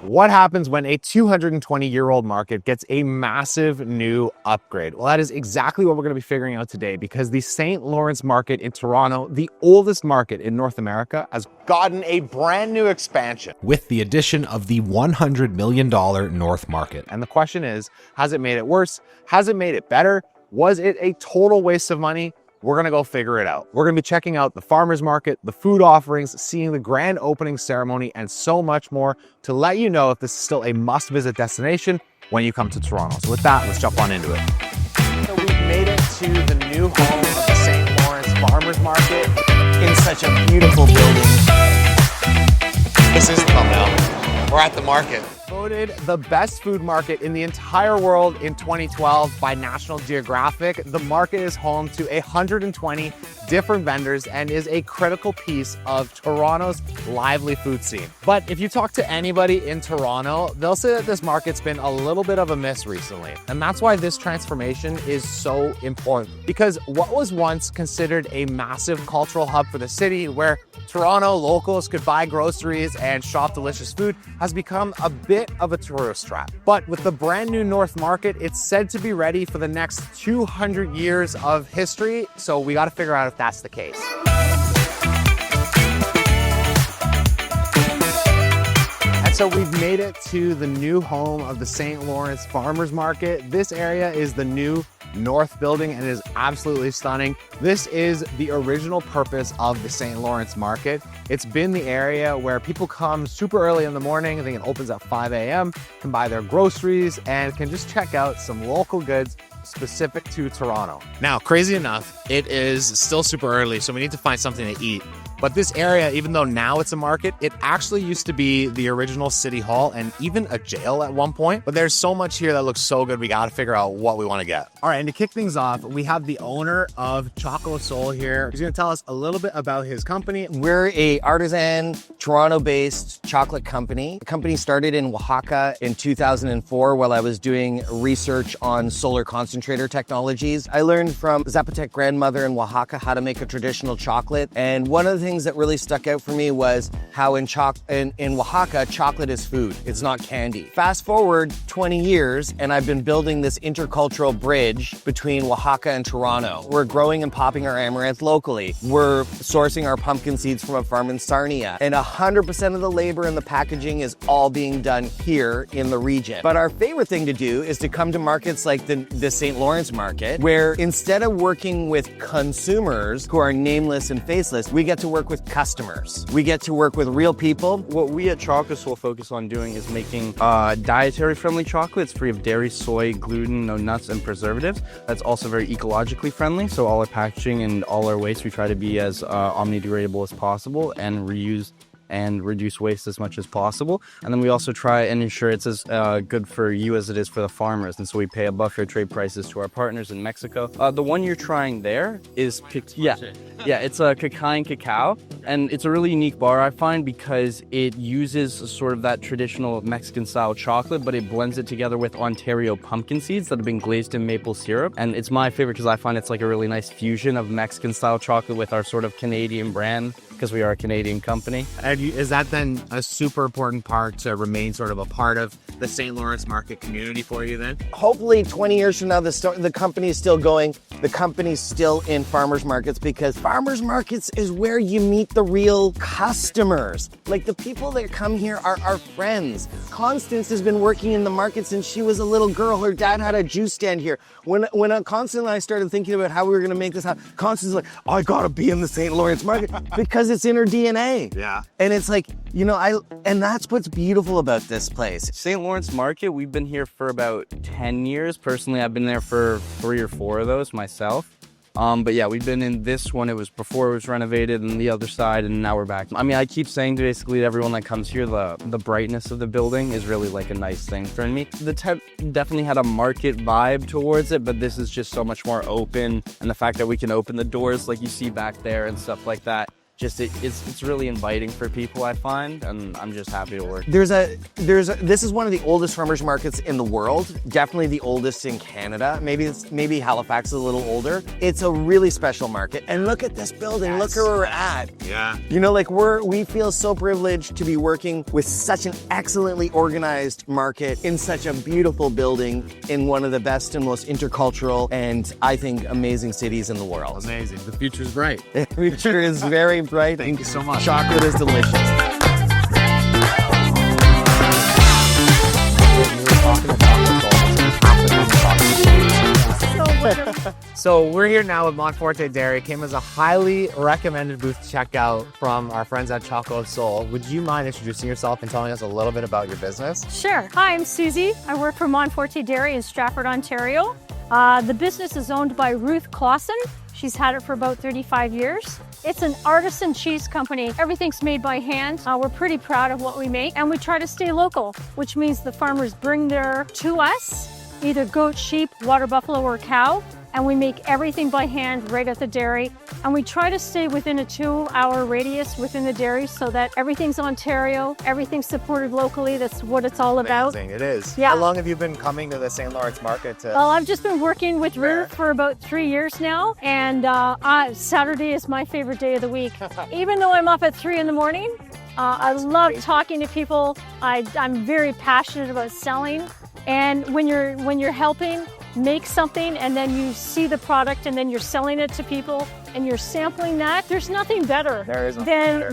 What happens when a 220-year-old market gets a massive new upgrade? Well, that is exactly what we're going to be figuring out today, because the St. Lawrence Market in Toronto, the oldest market in North America, has gotten a brand new expansion with the addition of the $100 million North Market. And the question is, has it made it worse? Has it made it better? Was it a total waste of money? We're gonna go figure it out. We're gonna be checking out the farmers market, the food offerings, seeing the grand opening ceremony, and so much more to let you know if this is still a must-visit destination when you come to Toronto. So with that, let's jump on into it. So we've made it to the new home of the St. Lawrence Farmers Market in such a beautiful building. This is the thumbnail. We're at the market. Voted the best food market in the entire world in 2012 by National Geographic. The market is home to 120 different vendors and is a critical piece of Toronto's lively food scene. But if you talk to anybody in Toronto, they'll say that this market's been a little bit of a miss recently. And that's why this transformation is so important. Because what was once considered a massive cultural hub for the city, where Toronto locals could buy groceries and shop delicious food, has become a bit of a tourist trap. But with the brand new North Market, it's said to be ready for the next 200 years of history. So we got to figure out if that's the case. And so we've made it to the new home of the St. Lawrence Farmers Market. This area is the new North building and it is absolutely stunning. This is the original purpose of the St. Lawrence Market. It's been the area where people come super early in the morning. I think it opens at 5 a.m., can buy their groceries and can just check out some local goods specific to Toronto. Now, crazy enough, it is still super early, so we need to find something to eat. But this area, even though now it's a market, it actually used to be the original city hall and even a jail at one point. But there's so much here that looks so good, we gotta figure out what we wanna get. All right, and to kick things off, we have the owner of ChocoSol here. He's gonna tell us a little bit about his company. We're a Artisan, Toronto-based chocolate company. The company started in Oaxaca in 2004 while I was doing research on solar concentrator technologies. I learned from Zapotec grandmother in Oaxaca how to make a traditional chocolate. And one of the things that really stuck out for me was how in Oaxaca, chocolate is food. It's not candy. Fast forward 20 years, and I've been building this intercultural bridge between Oaxaca and Toronto. We're growing and popping our amaranth locally. We're sourcing our pumpkin seeds from a farm in Sarnia. And 100% of the labor and the packaging is all being done here in the region. But our favorite thing to do is to come to markets like the St. Lawrence Market, where instead of working with consumers who are nameless and faceless, we get to work with customers. We get to work with real people. What we at ChocoSol focus on doing is making dietary friendly chocolates free of dairy, soy, gluten, no nuts, and preservatives. That's also very ecologically friendly. So all our packaging and all our waste, we try to be as omnidegradable as possible and reuse and reduce waste as much as possible. And then we also try and ensure it's as good for you as it is for the farmers. And so we pay above fair trade prices to our partners in Mexico. The one you're trying there is, it's a cacao cacao. And it's a really unique bar, I find, because it uses sort of that traditional Mexican style chocolate, but it blends it together with Ontario pumpkin seeds that have been glazed in maple syrup. And it's my favorite because I find it's like a really nice fusion of Mexican style chocolate with our sort of Canadian brand, because we are a Canadian company. And is that then a super important part to remain sort of a part of the St. Lawrence Market community for you then? Hopefully 20 years from now, the company is still going. The company's still in farmers markets, because farmers markets is where you meet the real customers. Like, the people that come here are our friends. Constance has been working in the market since she was a little girl. Her dad had a juice stand here. When Constance and I started thinking about how we were gonna make this happen, Constance was like, I gotta be in the St. Lawrence Market, because it's in her DNA. Yeah. And it's like, and that's what's beautiful about this place. St. Lawrence Market, we've been here for about 10 years. Personally, I've been there for 3 or 4 of those myself. But yeah, we've been in this one. It was before it was renovated, and the other side, and now we're back. I mean, I keep saying to basically everyone that comes here, the brightness of the building is really like a nice thing for me. The tent definitely had a market vibe towards it, but this is just so much more open, and the fact that we can open the doors like you see back there and stuff like that it's really inviting for people, I find, and I'm just happy to work. This is one of the oldest farmers markets in the world. Definitely the oldest in Canada. Maybe Halifax is a little older. It's a really special market. And look at this building. Look where we're at. Yeah. You know, like we feel so privileged to be working with such an excellently organized market in such a beautiful building in one of the best and most intercultural and I think amazing cities in the world. Amazing. The future's bright. The future is very bright. Thank you so much. Chocolate is delicious. So we're here now with Montforte Dairy. Came as a highly recommended booth to check out from our friends at ChocoSol. Would you mind introducing yourself and telling us a little bit about your business? Sure. Hi, I'm Susie. I work for Montforte Dairy in Stratford, Ontario. The business is owned by Ruth Clausen. She's had it for about 35 years. It's an artisan cheese company. Everything's made by hand. We're pretty proud of what we make, and we try to stay local, which means the farmers bring their to us, either goat, sheep, water buffalo, or cow, and we make everything by hand right at the dairy. And we try to stay within a 2-hour radius within the dairy so that everything's Ontario, everything's supported locally. That's what it's all about. Amazing, it is. Yeah. How long have you been coming to the St. Lawrence market? Well, I've just been working with Ruth for about 3 years now, and Saturday is my favorite day of the week. Even though I'm up at 3 in the morning, I love talking to people. I'm very passionate about selling, and when you're helping make something and then you see the product and then you're selling it to people and you're sampling that, there's nothing better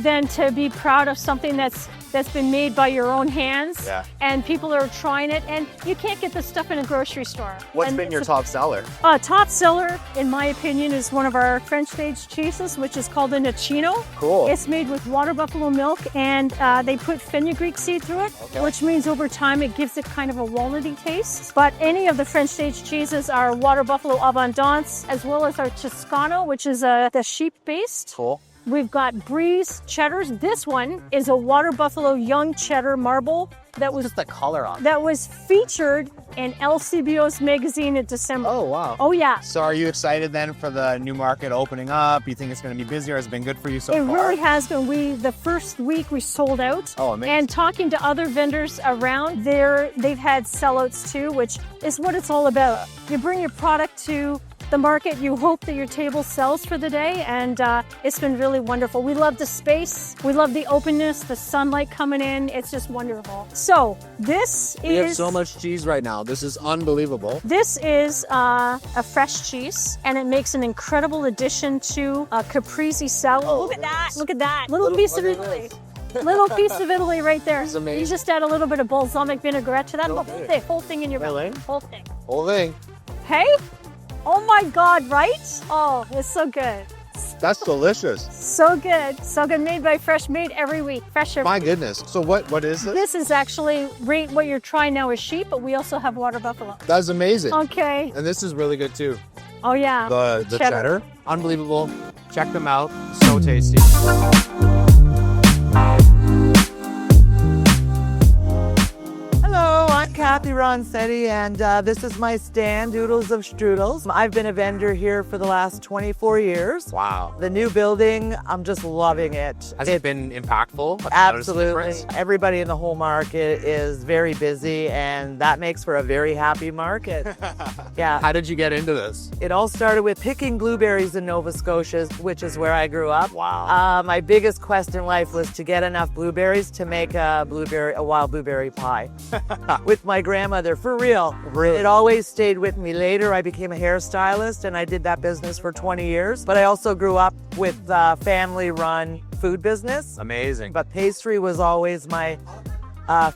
than to be proud of something that's been made by your own hands. Yeah. And people are trying it, and you can't get this stuff in a grocery store. What's been your top seller? Top seller, in my opinion, is one of our French-aged cheeses, which is called a Nocino. Cool. It's made with water buffalo milk, and they put fenugreek seed through it, which means over time it gives it kind of a walnutty taste. But any of the French-aged cheeses are water buffalo abondance, as well as our Toscano, which is the sheep-based. Cool. We've got Breeze cheddars. This one is a water buffalo young cheddar marble that was What's the color on it? that was featured in LCBO's magazine in December. Oh, wow. Oh yeah. So are you excited then for the new market opening up? You think it's going to be busier? Has it been good for you so It far? really has been. The first week we sold out. Oh, amazing. And talking to other vendors around there, they've had sellouts too, which is what it's all about. You bring your product to the market, you hope that your table sells for the day, and it's been really wonderful. We love the space, we love the openness, the sunlight coming in. It's just wonderful. So We have so much cheese right now. This is unbelievable. This is a fresh cheese, and it makes an incredible addition to a caprese salad. Look at that! Look at that! Little piece of Italy. Little piece of Italy right there. It's amazing. You just add a little bit of balsamic vinaigrette to that. Okay. Whole thing in your Really? mouth. Whole thing. Whole thing. Hey? Oh my God! Right? Oh, it's so good. That's delicious. So good. So good. Made by fresh. Made every week. Fresh every My goodness. So what is this? This is actually what you're trying now is sheep, but we also have water buffalo. That's amazing. Okay. And this is really good too. Oh yeah. The cheddar. Unbelievable. Check them out. So tasty. Hello, I'm Kathy Ronsetti, and this is my stand, Doodles of Strudels. I've been a vendor here for the last 24 years. Wow. The new building, I'm just loving it. Has it been impactful? Have you noticed a Absolutely. difference? Everybody in the whole market is very busy, and that makes for a very happy market. Yeah. How did you get into this? It all started with picking blueberries in Nova Scotia, which is where I grew up. Wow. My biggest quest in life was to get enough blueberries to make a wild blueberry pie with my grandmother, for real. Really? It always stayed with me. Later, I became a hairstylist, and I did that business for 20 years. But I also grew up with family-run food business. Amazing. But pastry was always my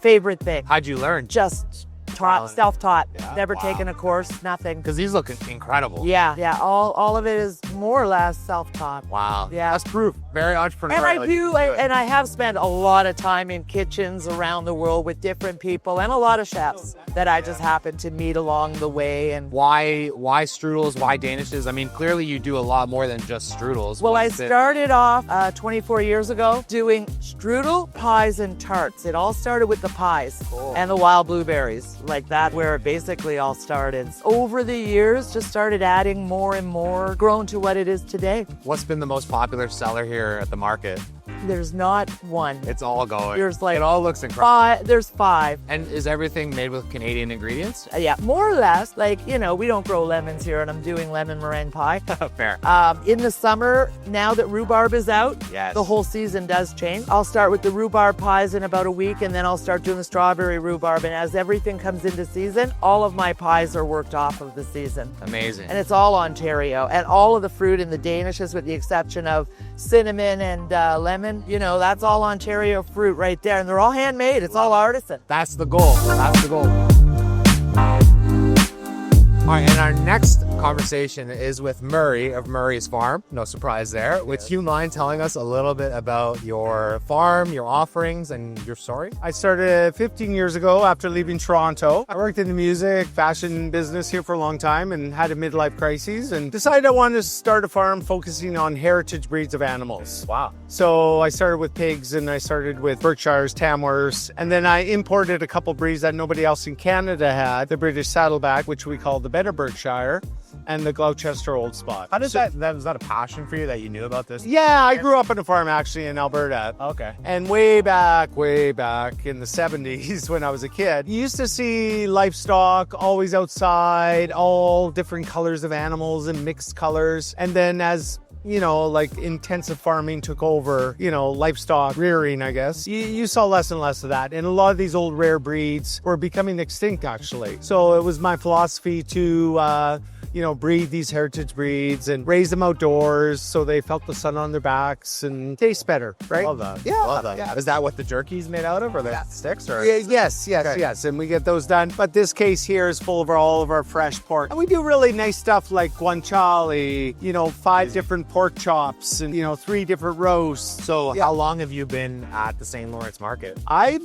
favorite thing. How'd you learn? Just Talent. self-taught. Yeah, Never wow. taken a course, nothing. Because these look incredible. Yeah. All of it is more or less self-taught. Wow. Yeah. That's proof. Very entrepreneurial. And I Like, do, you it. and I have spent a lot of time in kitchens around the world with different people and a lot of chefs that I just happened to meet along the way. And Why strudels? Why danishes? I mean, clearly you do a lot more than just strudels. well, I What's it- started off 24 years ago doing strudel, pies, and tarts. It all started with the pies and the wild blueberries, like that, where it basically all started. Over the years, just started adding more and more, grown to what what it is today. What's been the most popular seller here at the market? There's not one. It's all going. There's like it all looks incredible. there's 5. And is everything made with Canadian ingredients? Yeah, more or less. Like, you know, we don't grow lemons here, and I'm doing lemon meringue pie. Fair. In the summer, now that rhubarb is out, Yes. the whole season does change. I'll start with the rhubarb pies in about a week, and then I'll start doing the strawberry rhubarb. And as everything comes into season, all of my pies are worked off of the season. Amazing. And it's all Ontario. And all of the fruit in the Danishes, with the exception of cinnamon and lemon, you know, that's all Ontario fruit right there. And they're all handmade. It's all artisan. That's the goal. That's the goal. All right, and our next conversation is with Murray of Murray's Farm. No surprise there. Would you mind telling us a little bit about your farm, your offerings, and your story? I started 15 years ago after leaving Toronto. I worked in the music, fashion business here for a long time and had a midlife crisis and decided I wanted to start a farm focusing on heritage breeds of animals. Wow. So I started with pigs and I started with Berkshires, Tamworths, and then I imported a couple breeds that nobody else in Canada had. The British Saddleback, which we call the Better Berkshire, and the Gloucester Old Spot. How did was that a passion for you that you knew about this? Yeah, I grew up on a farm actually in Alberta. Okay. And way back in the 70s when I was a kid, you used to see livestock always outside, all different colors of animals and mixed colors. And then as you know, like intensive farming took over, you know, livestock rearing, I guess. You saw less and less of that. And a lot of these old rare breeds were becoming extinct, actually. So it was my philosophy to, you know, breed these heritage breeds and raise them outdoors so they felt the sun on their backs and taste better, right? Love that. Yeah. Love that. Yeah. Is that what the jerky's made out of, or the sticks? Or Yes, Okay. yes. And we get those done. But this case here is full of all of our fresh pork. And we do really nice stuff like guanciale, you know, 5 different pork chops and, you know, 3 different roasts. So how long have you been at the St. Lawrence Market? I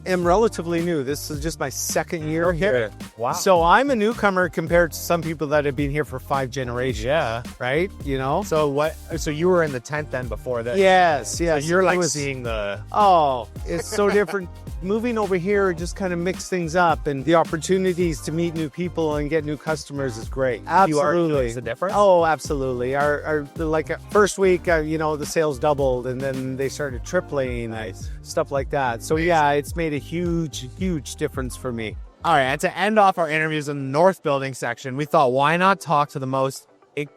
am relatively new. This is just my 2nd year here. Wow. So I'm a newcomer compared to some people that have been here for 5 generations. Yeah. Right? You know? So you were in the tent then before this? Yes. So you're like seeing the... Oh, it's so different. Moving over here just kind of mixed things up, and the opportunities to meet new people and get new customers is great. Absolutely. Is the difference? Oh, absolutely. Our like first week, you know, the sales doubled, and then they started tripling. Nice. Stuff like that. So yeah, it's made a huge difference for me. All right, and to end off our interviews in the North Building section, we thought, why not talk to the most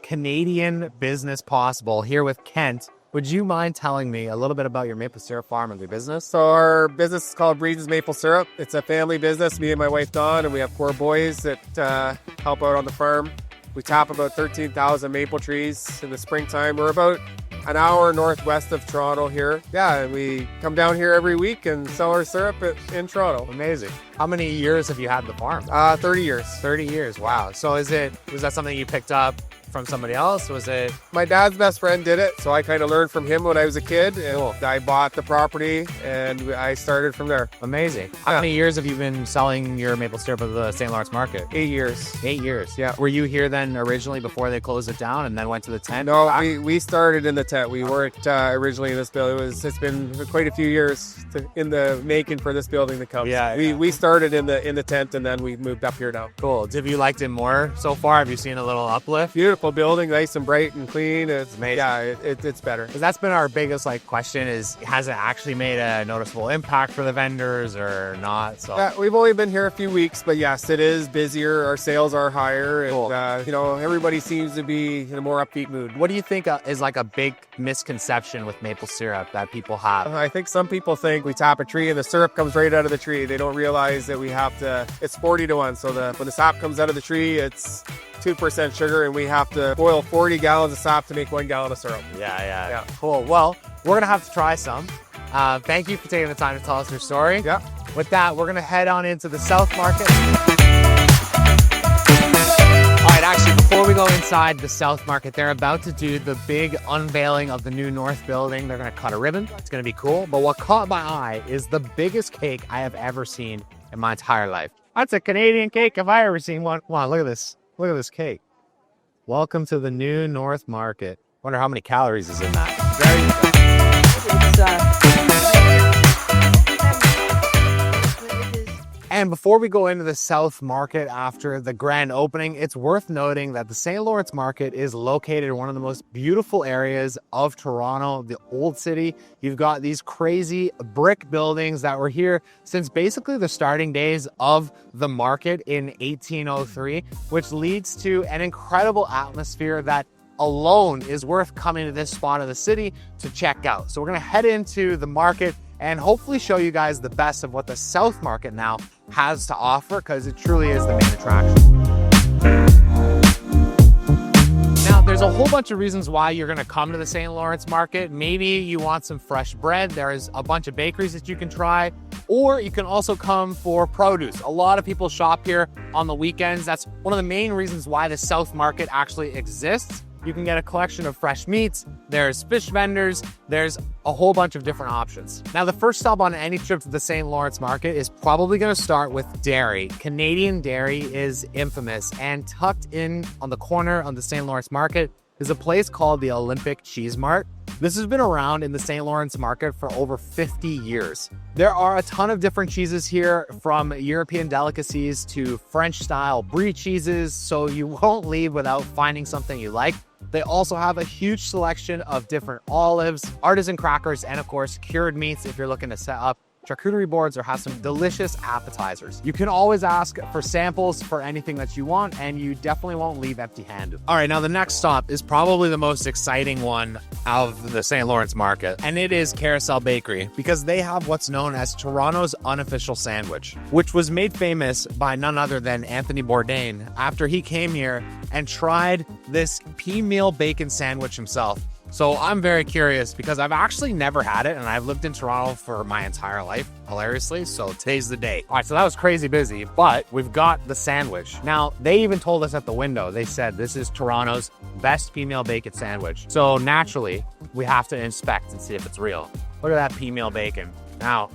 Canadian business possible here with Kent. Would you mind telling me a little bit about your maple syrup farm and your business? So our business is called Breeze's Maple Syrup. It's a family business, me and my wife Dawn, and we have 4 boys that help out on the farm. We tap about 13,000 maple trees in the springtime. We're about an hour northwest of Toronto here. Yeah, and we come down here every week and sell our syrup in Toronto. Amazing. How many years have you had the farm? 30 years. 30 years, wow. So was that something you picked up from somebody else? Was it? My dad's best friend did it, so I kind of learned from him when I was a kid. And I bought the property, and I started from there. Amazing. How many years have you been selling your maple syrup at the St. Lawrence Market? 8 years. 8 years. Yeah. Were you here then originally before they closed it down and then went to the tent? No, we started in the tent. We weren't originally in this building. It's been quite a few years in the making for this building to come. Yeah. We started in the tent, and then we moved up here now. Cool. Have you liked it more so far? Have you seen a little uplift? Beautiful building, nice and bright and clean. It's amazing. Yeah, it's better. Because that's been our biggest question is, has it actually made a noticeable impact for the vendors or not? So yeah, we've only been here a few weeks, but yes, it is busier. Our sales are higher, and cool. Everybody seems to be in a more upbeat mood. What do you think is a big misconception with maple syrup that people have? I think some people think we tap a tree and the syrup comes right out of the tree. They don't realize that we have to. It's 40-1. So when the sap comes out of the tree, it's 2% sugar, and we have to boil 40 gallons of sap to make 1 gallon of syrup. Yeah. Cool. Well, we're gonna have to try some. Thank you for taking the time to tell us your story. Yeah. With that, we're gonna head on into the South Market. All right, actually, before we go inside the South Market, they're about to do the big unveiling of the new North Building. They're gonna cut a ribbon. It's gonna be cool. But what caught my eye is the biggest cake I have ever seen in my entire life. That's a Canadian cake if I ever seen one. Come on, look at this. Look at this cake. Welcome to the new North Market. Wonder how many calories is in that. And before we go into the South Market after the grand opening, it's worth noting that the St. Lawrence Market is located in one of the most beautiful areas of Toronto, the Old City. You've got these crazy brick buildings that were here since basically the starting days of the market in 1803, which leads to an incredible atmosphere that alone is worth coming to this spot of the city to check out. So we're gonna head into the market and hopefully show you guys the best of what the South Market now has to offer, because it truly is the main attraction. Now, there's a whole bunch of reasons why you're gonna come to the St. Lawrence Market. Maybe you want some fresh bread. There's a bunch of bakeries that you can try, or you can also come for produce. A lot of people shop here on the weekends. That's one of the main reasons why the South Market actually exists. You can get a collection of fresh meats, there's fish vendors, there's a whole bunch of different options. Now, the first stop on any trip to the St. Lawrence Market is probably gonna start with dairy. Canadian dairy is infamous, and tucked in on the corner of the St. Lawrence Market is a place called the Olympic Cheese Mart. This has been around in the St. Lawrence Market for over 50 years. There are a ton of different cheeses here, from European delicacies to French-style brie cheeses, so you won't leave without finding something you like. They also have a huge selection of different olives, artisan crackers, and of course, cured meats if you're looking to set up charcuterie boards or have some delicious appetizers. You can always ask for samples for anything that you want, and you definitely won't leave empty-handed. All right, now the next stop is probably the most exciting one of the St. Lawrence Market, and it is Carousel Bakery, because they have what's known as Toronto's unofficial sandwich, which was made famous by none other than Anthony Bourdain after he came here and tried this peameal bacon sandwich himself. So I'm very curious, because I've actually never had it, and I've lived in Toronto for my entire life, hilariously, so today's the day. All right, so that was crazy busy, but we've got the sandwich. Now, they even told us at the window, they said this is Toronto's best peameal bacon sandwich. So naturally, we have to inspect and see if it's real. Look at that peameal bacon. Now,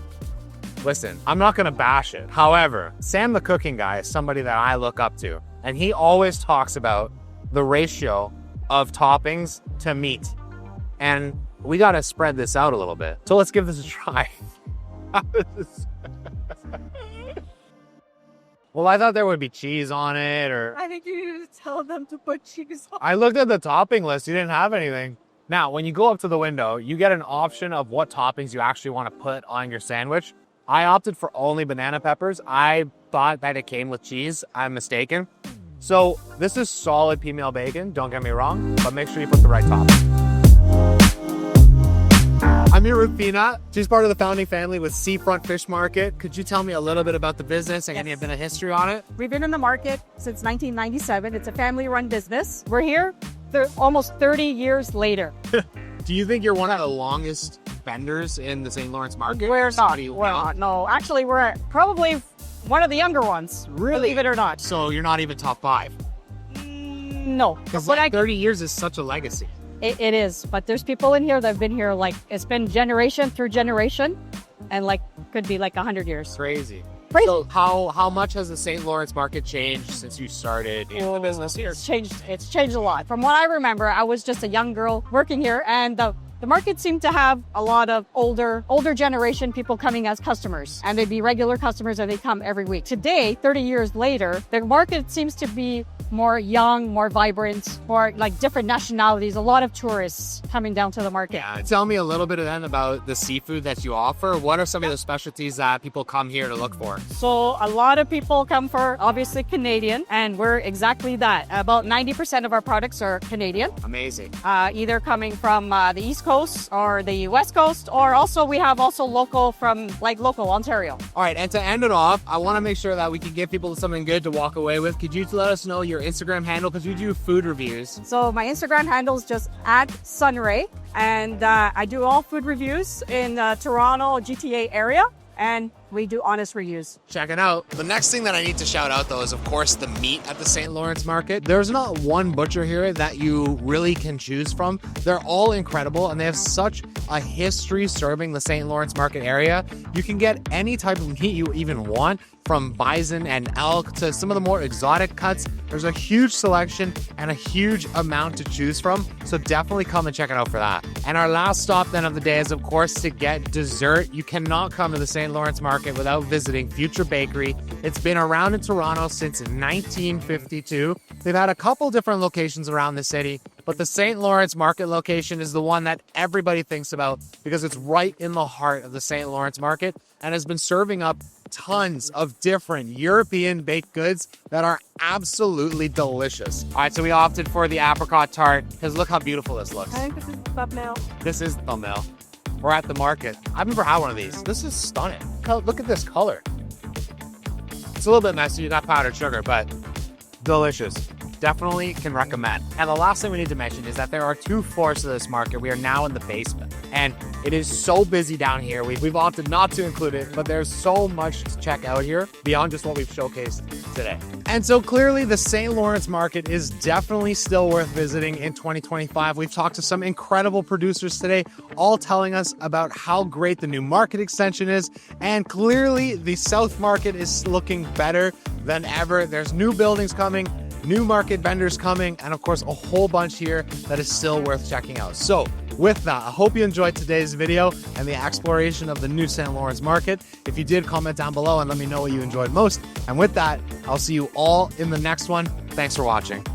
listen, I'm not gonna bash it. However, Sam the cooking guy is somebody that I look up to, and he always talks about the ratio of toppings to meat. And we gotta spread this out a little bit. So let's give this a try. Well, I thought there would be cheese on it, or... I think you need to tell them to put cheese on. I looked at the topping list, you didn't have anything. Now, when you go up to the window, you get an option of what toppings you actually want to put on your sandwich. I opted for only banana peppers. I thought that it came with cheese. I'm mistaken. So this is solid peameal bacon, don't get me wrong, but make sure you put the right topping. I'm here with Peanut. She's part of the founding family with Seafront Fish Market. Could you tell me a little bit about the business and any bit of history on it? We've been in the market since 1997. It's a family-run business. We're here almost 30 years later. Do you think you're one of the longest vendors in the St. Lawrence Market? We're not. No, actually, we're probably one of the younger ones. Really? Believe it or not. So you're not even top 5? No. Because 30 years is such a legacy. It is, but there's people in here that have been here, like, it's been generation through generation, and like could be like 100 years. Crazy. Crazy. So how much has the St. Lawrence Market changed since you started in the business here? It's changed a lot. From what I remember, I was just a young girl working here, and the market seemed to have a lot of older generation people coming as customers, and they'd be regular customers and they come every week. Today, 30 years later, the market seems to be more young, more vibrant, more like different nationalities, a lot of tourists coming down to the market. Yeah, tell me a little bit then about the seafood that you offer. What are some of the specialties that people come here to look for? So a lot of people come for obviously Canadian, and we're exactly that. About 90% of our products are Canadian. Amazing. Either coming from the East Coast or the West Coast, or also we have local from local Ontario. All right, and to end it off, I want to make sure that we can give people something good to walk away with. Could you let us know your Instagram handle, because we do food reviews? So my Instagram handle is just @Sunray, and I do all food reviews in Toronto, GTA area, and we do honest reviews. Check it out. The next thing that I need to shout out, though, is of course the meat at the St. Lawrence Market. There's not one butcher here that you really can choose from. They're all incredible, and they have such a history serving the St. Lawrence Market area. You can get any type of meat you even want, from bison and elk to some of the more exotic cuts. There's a huge selection and a huge amount to choose from, so definitely come and check it out for that. And our last stop then of the day is of course to get dessert. You cannot come to the St. Lawrence Market Market without visiting Future Bakery. It's been around in Toronto since 1952. They've had a couple different locations around the city, but the St. Lawrence Market location is the one that everybody thinks about because it's right in the heart of the St. Lawrence Market and has been serving up tons of different European baked goods that are absolutely delicious. All right, so we opted for the apricot tart because look how beautiful this looks. I think this is thumbnail. This is thumbnail. We're at the market. I've never had one of these. This is stunning. Look at this color. It's a little bit messy, not powdered sugar, but delicious. Definitely can recommend. And the last thing we need to mention is that there are 2 floors to this market. We are now in the basement and it is so busy down here. We've opted not to include it, but there's so much to check out here beyond just what we've showcased today. And so clearly the St. Lawrence Market is definitely still worth visiting in 2025. We've talked to some incredible producers today, all telling us about how great the new market extension is. And clearly the South Market is looking better than ever. There's new buildings coming, new market vendors coming, and of course a whole bunch here that is still worth checking out. So with that, I hope you enjoyed today's video and the exploration of the new St. Lawrence Market. If you did, comment down below and let me know what you enjoyed most. And with that, I'll see you all in the next one. Thanks for watching.